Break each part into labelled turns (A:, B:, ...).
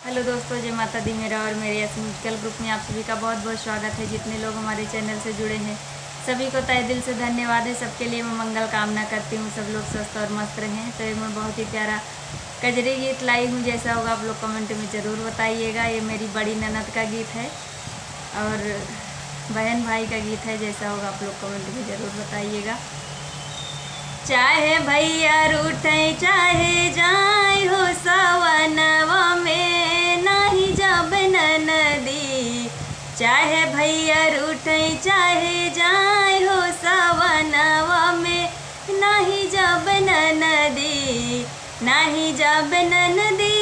A: Hello दोस्तों, जय माता दी। मेरा और मेरे एस म्यूजिकल ग्रुप में आप सभी का बहुत बहुत स्वागत है। जितने लोग हमारे चैनल से जुड़े हैं सभी को तहे दिल से धन्यवाद है। सबके लिए मैं मंगल कामना करती हूँ, सब लोग स्वस्थ और मस्त रहें। तो ये मैं बहुत ही प्यारा कजरी गीत लाई हूँ, जैसा होगा आप लोग कमेंट में ज़रूर बताइएगा। ये मेरी बड़ी ननद का गीत है और बहन भाई का गीत है, जैसा होगा आप लोग कमेंट में ज़रूर बताइएगा। चाहे भैया रूठे चाहे जाए हो सवनवा में नहीं जब नदी। चाहे भैया रूठे चाहे जाए हो सवनवा में नहीं जब नदी। नहीं जब नदी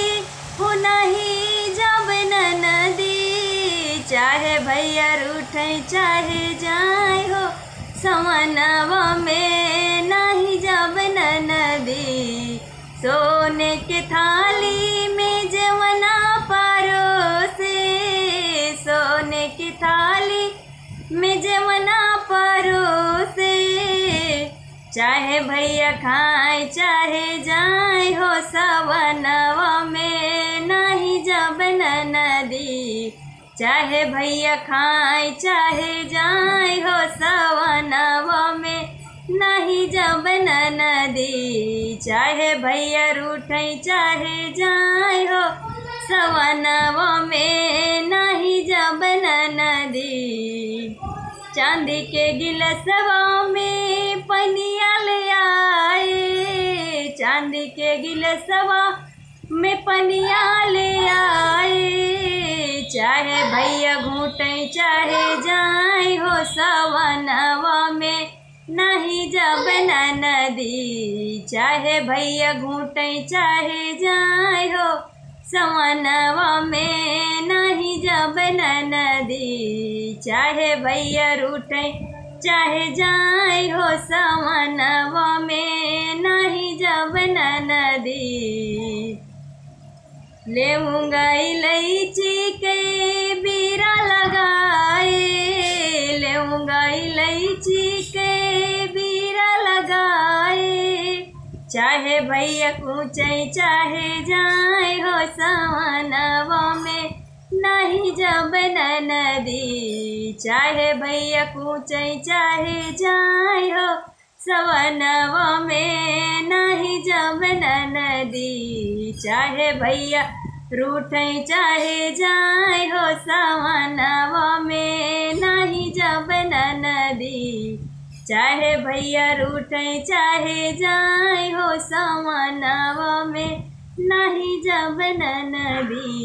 A: हो नहीं जब नदी। चाहे भैया रूठे चाहे जाए हो सवनवा में नहीं जब नदी। सोने के थाली में जवना परोसे, सोने की थाली में जवना परोसे। चाहे भैया खाए चाहे जाए हो सवनवा में नहीं जब नदी। चाहे भैया खाए चाहे जाए हो सवनवा में नहीं जब नदी। चाहे भैया रूठे चाहे जाए हो सवनवा में नहीं जब नदी। चांदी के गिलसवा में पनिया ले आए, चांदी के गिलसवा में पनिया ले आए। चाहे भैया घूटे चाहे जाए हो सवनवा में नहीं जब नदी। चाहे भैया घूटे चाहे जाए हो सवनवा में नहीं जब नदी। चाहे भैया रूठे चाहे जाए हो सवनवा में नहीं जब नदी। लेऊंगा इलायची के बीरा लगाए, लेऊंगा इलायची के बीरा लगाए। चाहे भैया कूचे चाहे जाए हो सवनवा में नहीं जब नदी। चाहे भैया कूचे चाहे जाए हो सवनवा में नहीं जब नदी। चाहे भैया रूठे चाहे जाए हो सवनवा में नहीं जब नदी। चाहे भैया रूठे चाहे जाए हो सवनवा में नहीं जब नदी।